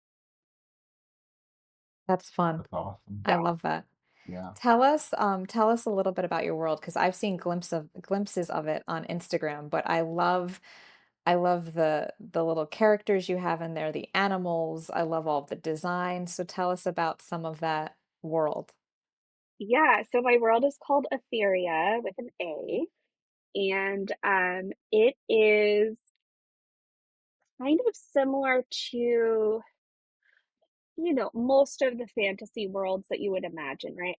That's fun. That's awesome. I Yeah. love that. Yeah. Tell us a little bit about your world because I've seen glimpses of it on Instagram, but I love the little characters you have in there, the animals. I love all the design. So tell us about some of that world. Yeah. So my world is called Aetheria with an A. and it is kind of similar to, most of the fantasy worlds that you would imagine, right?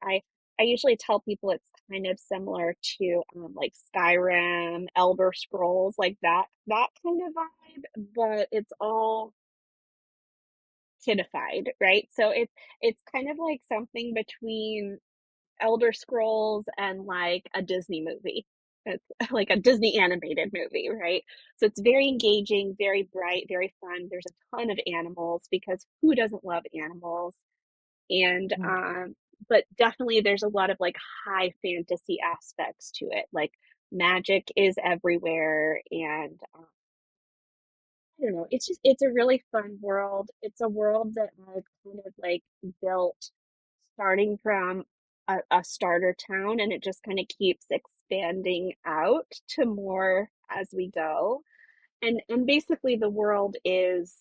I usually tell people it's kind of similar to like Skyrim, Elder Scrolls, like that kind of vibe, but it's all kidified, right? So it's kind of like something between Elder Scrolls and like a Disney movie. It's like a Disney animated movie, right? So it's very engaging, very bright, very fun. There's a ton of animals because who doesn't love animals? And Mm. but definitely there's a lot of like high fantasy aspects to it. Like magic is everywhere, and I don't know. It's a really fun world. It's a world that I've kind of like built starting from a starter town, and it just kind of keeps expanding out to more as we go. And basically the world is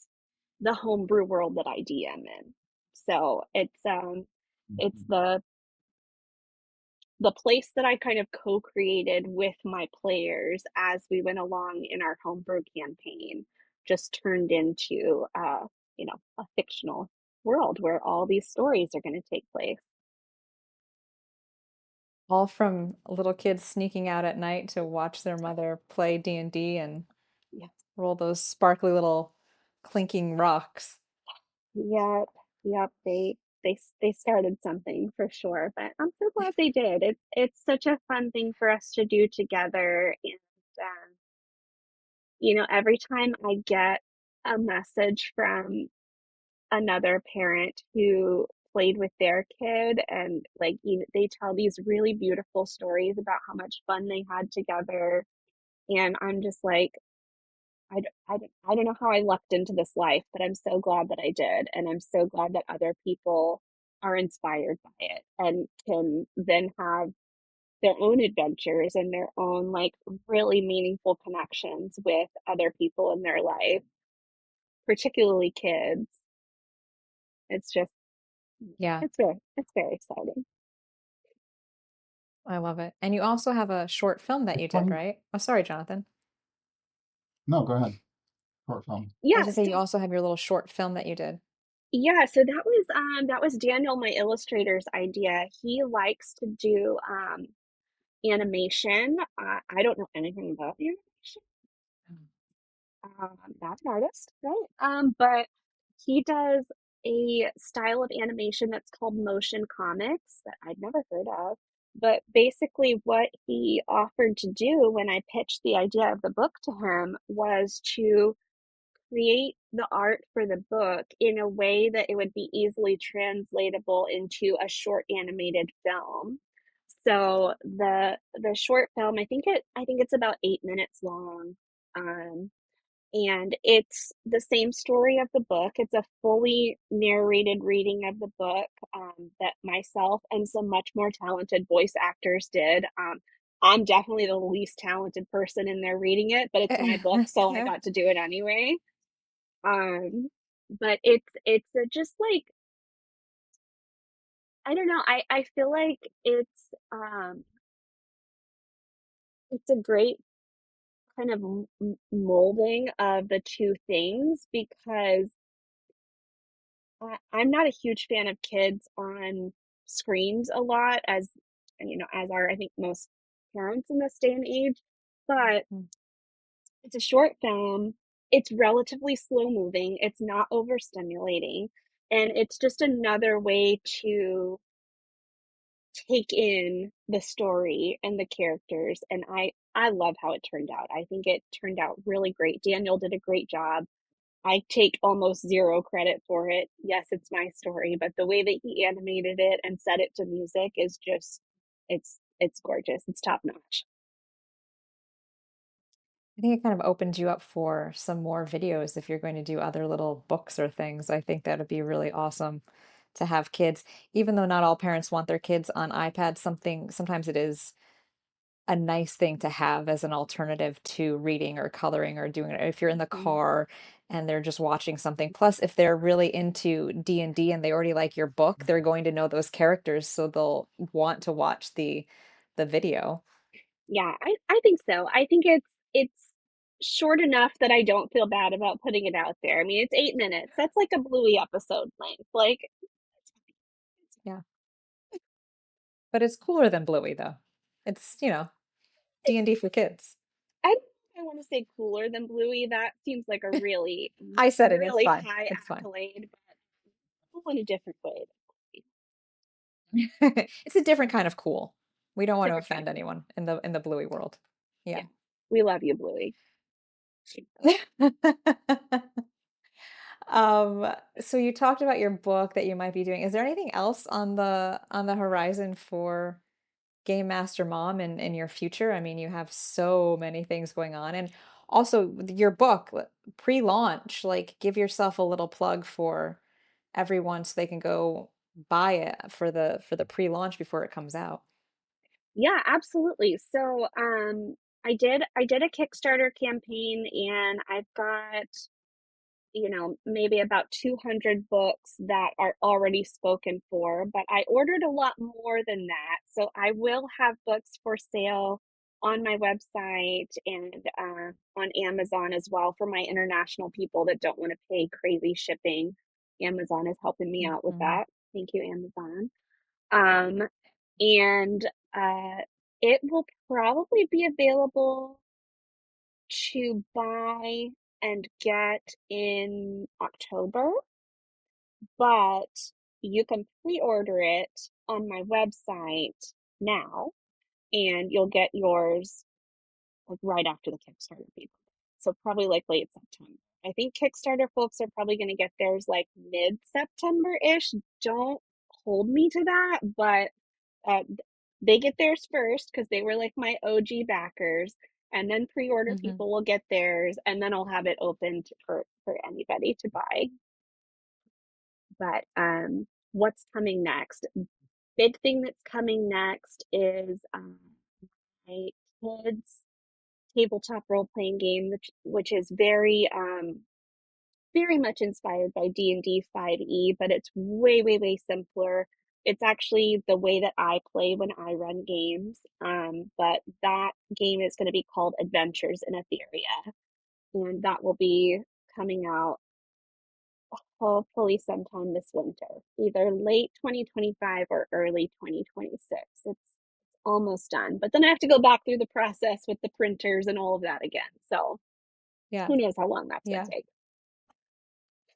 the homebrew world that I DM in. So it's Mhm. the place that I kind of co-created with my players as we went along in our homebrew campaign, just turned into a fictional world where all these stories are going to take place. All from little kids sneaking out at night to watch their mother play D&D and Yeah. roll those sparkly little clinking rocks. Yep. Yep. They started something for sure, but I'm so glad they did. It's such a fun thing for us to do together, and every time I get a message from another parent who played with their kid, and like they tell these really beautiful stories about how much fun they had together, and I'm just like, I don't know how I lucked into this life, but I'm so glad that I did, and I'm so glad that other people are inspired by it and can then have their own adventures and their own like really meaningful connections with other people in their life, particularly kids. It's just Yeah, it's very exciting. I love it. And you also have a short film that It's you did, funny. right? Oh, sorry, Jonathan. No, go ahead. Short film. I was Yeah, just say so you also have your little short film that you did. yeah, so that was Daniel, my illustrator's idea. He likes to do animation. I don't know anything about animation. Not an artist, right? But he does a style of animation that's called motion comics that I'd never heard of. But basically, what he offered to do when I pitched the idea of the book to him was to create the art for the book in a way that it would be easily translatable into a short animated film. So the short film, I think it's about 8 minutes long. Um, and it's the same story of the book. It's a fully narrated reading of the book, that myself and some much more talented voice actors did. I'm definitely the least talented person in there reading it, but it's my book, so I got to do it anyway. Um, but just like, I don't know. I feel like it's a great kind of molding of the two things because I'm not a huge fan of kids on screens a lot, as are I think most parents in this day and age. But Mm. it's a short film. It's relatively slow moving. It's not overstimulating, and it's just another way to take in the story and the characters. And I love how it turned out. I think it turned out really great. Daniel did a great job. I take almost zero credit for it. Yes, it's my story, but the way that he animated it and set it to music is just it's gorgeous. It's top notch. I think it kind of opens you up for some more videos if you're going to do other little books or things. I think that'd be really awesome to have kids, even though not all parents want their kids on iPads, sometimes it is a nice thing to have as an alternative to reading or coloring or doing it if you're in the Mhm. car and they're just watching something. Plus, if they're really into D&D and they already like your book, they're going to know those characters, so they'll want to watch the video. Yeah, I think so. I think it's short enough that I don't feel bad about putting it out there. I mean, it's 8 minutes. That's like a Bluey episode length. Like, it's Yeah. But it's cooler than Bluey though. It's, it's D&D for kids. I don't know if I want to say cooler than Bluey. That seems like a really, I said it, it's really fine. high It's fine. accolade, but cool in a different way. It's a different kind of cool. We don't want to Different kind offend of cool. anyone in the Bluey world. Yeah. Yeah. We love you, Bluey. Um, so you talked about your book that you might be doing. Is there anything else on the horizon for Game Master Mom in your future? I mean, you have so many things going on. And also with your book, pre-launch, like give yourself a little plug for everyone so they can go buy it for the pre-launch before it comes out. Yeah, absolutely. So, I did a Kickstarter campaign and I've got, maybe about 200 books that are already spoken for, but I ordered a lot more than that. So I will have books for sale on my website and on Amazon as well for my international people that don't want to pay crazy shipping. Amazon is helping me out with Mhm. that. Thank you, Amazon. Um, and it will probably be available to buy and get in October, but you can pre-order it on my website now, and you'll get yours like right after the Kickstarter people. So probably like late September. I think Kickstarter folks are probably going to get theirs like mid-September-ish. Don't hold me to that, but uh, they get theirs first because they were like my OG backers, and then pre-order Mhm. people will get theirs, and then I'll have it open for anybody to buy. But what's coming next? Big thing that's coming next is my kids' tabletop role playing game, which is very much inspired by D&D 5e, but it's way, way, way simpler. It's actually the way that I play when I run games. But that game is going to be called Adventures in Aetheria, and that will be coming out hopefully sometime this winter, either late 2025 or early 2026. It's almost done, but then I have to go back through the process with the printers and all of that again. So Yeah. who knows how long that's going Yeah. to take.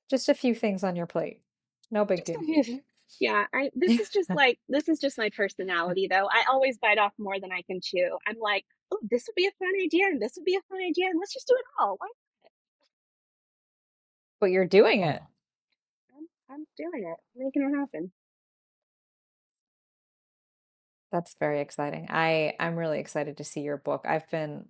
Just a few things on your plate. No big Just a deal. few. Yeah, I this is just my personality though. I always bite off more than I can chew. I'm like, oh, this would be a fun idea, and this would be a fun idea, and let's just do it all. Why But you're doing it. Oh, I'm doing it, making it happen. That's very exciting. I'm really excited to see your book. I've been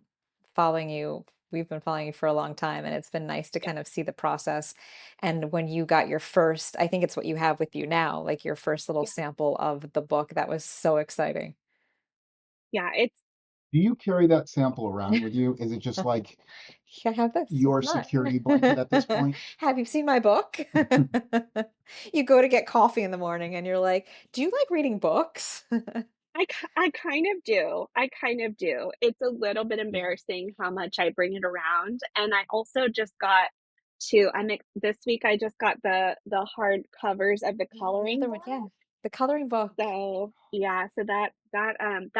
following you. We've been following you for a long time, and it's been nice to Yeah, kind of see the process. And when you got your first, I think it's what you have with you now, like your first little yeah, sample of the book. That was so exciting. yeah. It's do you carry that sample around with you? Is it just like I have this. your It's not. security blanket at this point? Have you seen my book? You go to get coffee in the morning and you're like, "Do you like reading books?" I kind of do. I kind of do. It's a little bit embarrassing how much I bring it around, and I also just got this week I just got the hard covers of the Yeah, the coloring other one, book. yeah. The coloring book. So yeah, so that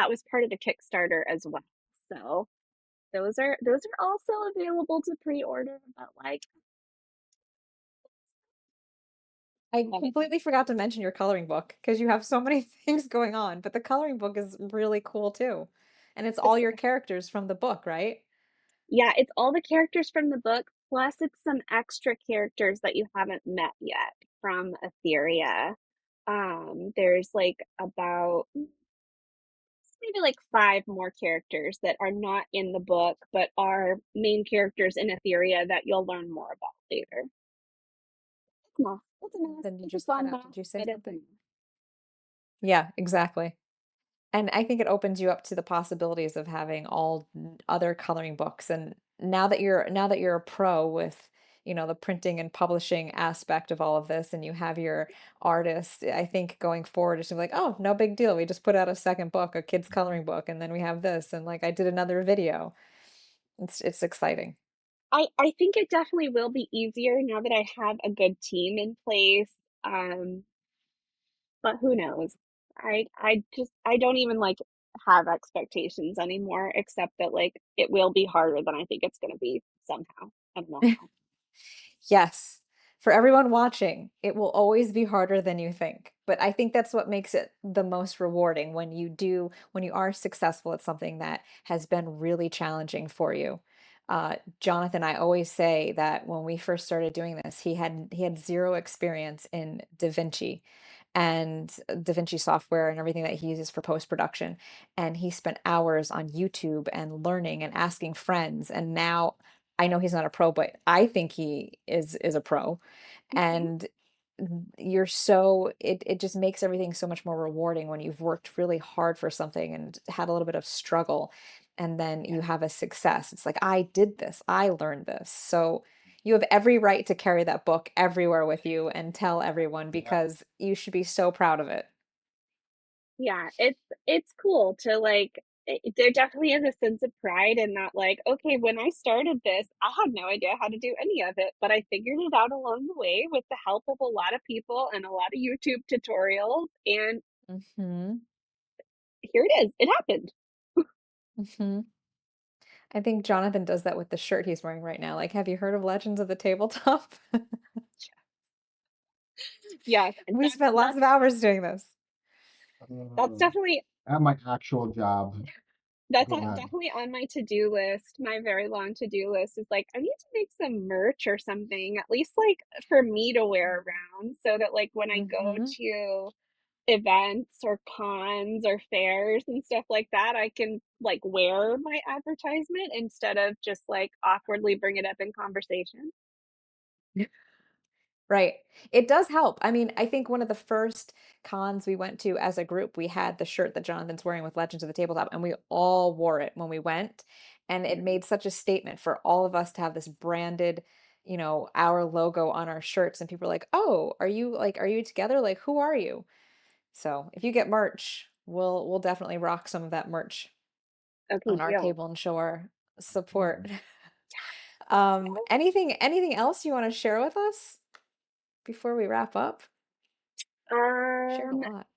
was part of the Kickstarter as well. So those are also available to pre-order, but like I love it. completely forgot to mention your coloring book because you have so many things going on, but the coloring book is really cool too. And it's all your characters from the book, right? Yeah, it's all the characters from the book, plus it's some extra characters that you haven't met yet from Aetheria. There's like about maybe like five more characters that are not in the book, but are main characters in Aetheria that you'll learn more about later. It's a mess. It's a mess. Then you It's a just cut fun out. mess, Did you say but it's a something? mess. Yeah, exactly. And I think it opens you up to the possibilities of having all other coloring books. And now that you're a pro with the printing and publishing aspect of all of this, and you have your artist. I think going forward, it's gonna be like, oh, no big deal. We just put out a second book, a kid's coloring book, and then we have this, and like I did another video. It's exciting. I think it definitely will be easier now that I have a good team in place. But who knows? I don't even like have expectations anymore, except that like it will be harder than I think it's gonna be somehow. I don't know how. Yes. For everyone watching, it will always be harder than you think. But I think that's what makes it the most rewarding when you are successful at something that has been really challenging for you. Jonathan, I always say that when we first started doing this, he had zero experience in DaVinci and DaVinci software and everything that he uses for post-production. And he spent hours on YouTube and learning and asking friends. And now I know he's not a pro, but I think he is a pro. Mhm. And it just makes everything so much more rewarding when you've worked really hard for something and had a little bit of struggle and then Yeah. you have a success. It's like, I did this, I learned this. So you have every right to carry that book everywhere with you and tell everyone Yeah. because you should be so proud of it. Yeah, it's cool to like there definitely is a sense of pride in that like, okay, when I started this, I had no idea how to do any of it, but I figured it out along the way with the help of a lot of people and a lot of YouTube tutorials, and Hmm. here it is. It happened. Hmm. I think Jonathan does that with the shirt he's wearing right now. Like, have you heard of Legends of the Tabletop? Yes, and We spent lots of hours doing this. that's Uh, definitely at my actual job, that's go ahead. definitely on my to-do list. My very long to-do list is like I need to make some merch or something, at least like for me to wear around so that like when I go Hmm. to events or cons or fairs and stuff like that, I can like wear my advertisement instead of just like awkwardly bring it up in conversation. Right. It does help. I mean, I think one of the first cons we went to as a group, we had the shirt that Jonathan's wearing with Legends of the Tabletop, and we all wore it when we went. And it Mhm. made such a statement for all of us to have this branded, our logo on our shirts. And people are like, oh, are you together? Like, who are you? So if you get merch, we'll definitely rock some of that merch Okay, on our deal. table and show our support. Um, Anything else you want to share with us before we wrap up? Shared a Um, lot.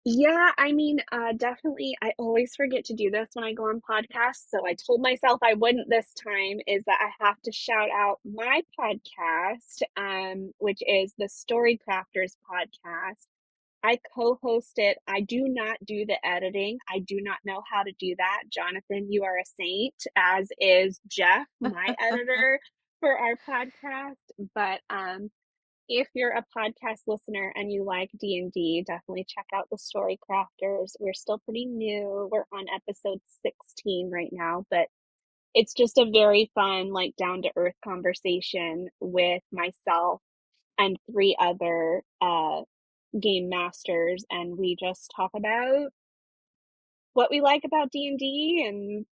yeah, I mean, definitely, I always forget to do this when I go on podcasts, so I told myself I wouldn't this time, is that I have to shout out my podcast, which is the Story Crafters podcast. I co-host it. I do not do the editing. I do not know how to do that. Jonathan, you are a saint, as is Jeff, my editor for our podcast. But if you're a podcast listener and you like D&D, definitely check out the Story Crafters. We're still pretty new. We're on episode 16 right now, but it's just a very fun, like down to earth conversation with myself and three other game masters, and we just talk about what we like about D&D and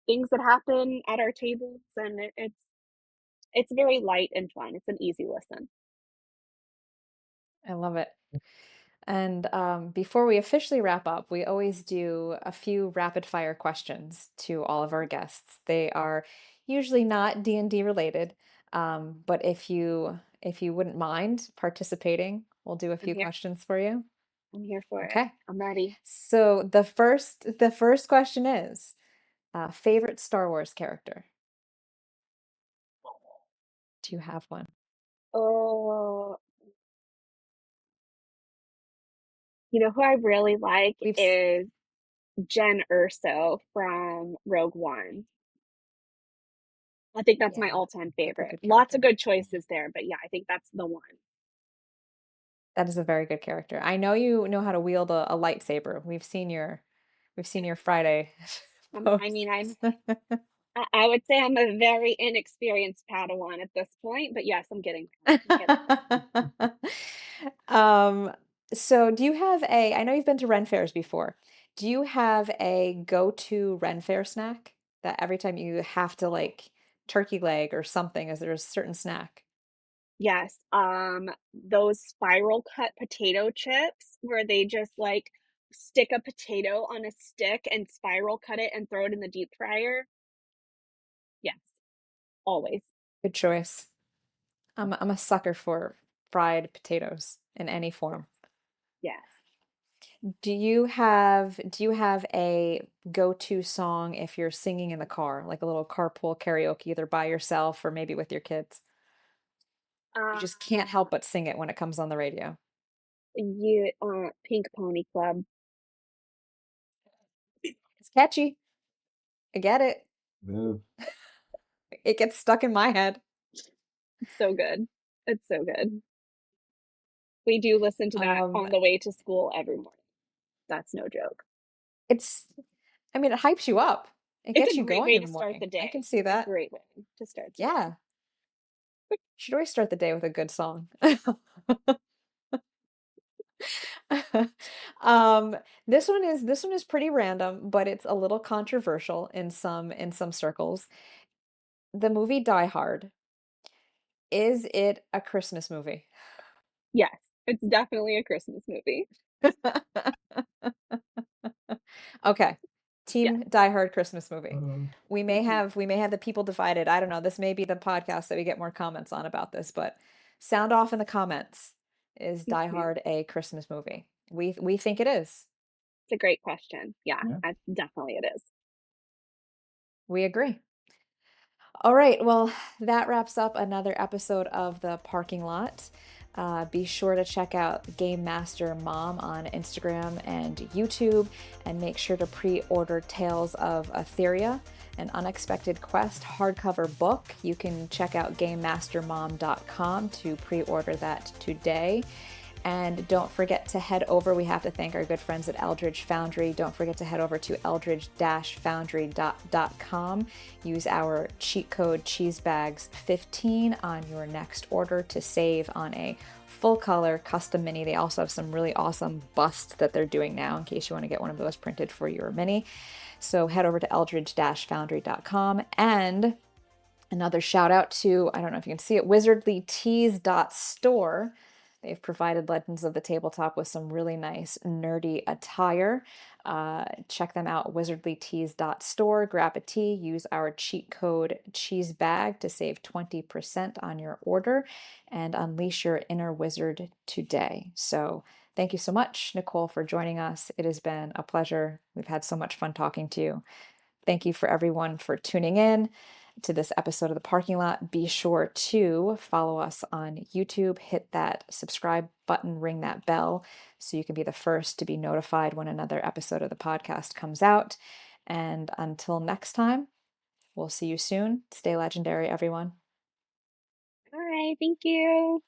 things that happen at our tables, and it's very light and fun. It's an easy listen. I love it. And before we officially wrap up, we always do a few rapid fire questions to all of our guests. They are usually not D&D related, but if you wouldn't mind participating, we'll do a I'm few here. questions for you. I'm here for it. Okay. I'm ready. So the first question is favorite Star Wars character. Do you have one? Oh, you know who I really like We've s- is Jen Urso from Rogue One. I think that's my yeah, all-time that's a favorite. good Lots of character. good choices there, but yeah, I think that's the one. That is a very good character. I know you know how to wield a lightsaber. We've seen your Friday I mean, posts. I would say I'm a very inexperienced Padawan at this point, but yes, I'm getting there. I'm getting Um, so do you have I know you've been to Ren fairs before. Do you have a go-to Ren fair snack that every time you have to like turkey leg or something, is there a certain snack? Yes, those spiral cut potato chips where they just, like, stick a potato on a stick and spiral cut it and throw it in the deep fryer. Yes, always. Good choice. I'm a sucker for fried potatoes in any form. Yes. Do you have a go-to song if you're singing in the car, like a little carpool karaoke, either by yourself or maybe with your kids? You Uh, just can't help but sing it when it comes on the radio. Pink Pony Club. It's catchy. I get it. Live. It gets stuck in my head. It's so good. It's so good. We do listen to that Um, on the way to school every morning. That's no joke. it's I mean, it hypes you up. It It's gets a you great going way in to the start the morning. I can day. see that. Great way to start the day. Yeah. Should always start the day with a good song. Um, this one is pretty random, but it's a little controversial in some circles. The movie Die Hard, is it a Christmas movie? Yes, it's definitely a Christmas movie. Okay. Yes, Team Die Hard Christmas movie. Uh, We may have the people divided. I don't know. This may be the podcast that we get more comments on about this, but sound off in the comments. Is Die mhm. Hard a Christmas movie? We think it is. It's a great question. Yeah, yeah. definitely it is. We agree. All right. Well, that wraps up another episode of The Parking Lot. Be sure to check out Game Master Mom on Instagram and YouTube, and make sure to pre-order Tales of Aetheria, An Unexpected Quest hardcover book. You can check out GameMasterMom.com to pre-order that today. And don't forget to head over. We have to thank our good friends at Eldridge Foundry. Don't forget to head over to eldridge-foundry.com. Use our cheat code cheesebags15 on your next order to save on a full color custom mini. They also have some really awesome busts that they're doing now in case you want to get one of those printed for your mini. So head over to eldridge-foundry.com. And another shout out to, I don't know if you can see it, wizardlytees.store. They've provided Legends of the Tabletop with some really nice nerdy attire. Check them out, wizardlytees.store. Grab a tee, use our cheat code CHEESEBAG to save 20% on your order, and unleash your inner wizard today. So thank you so much, Nicole, for joining us. It has been a pleasure. We've had so much fun talking to you. Thank you for everyone for tuning in to this episode of The Parking Lot. Be sure to follow us on YouTube, hit that subscribe button, ring that bell so you can be the first to be notified when another episode of the podcast comes out. And until next time, we'll see you soon. Stay legendary, everyone. All right, thank you.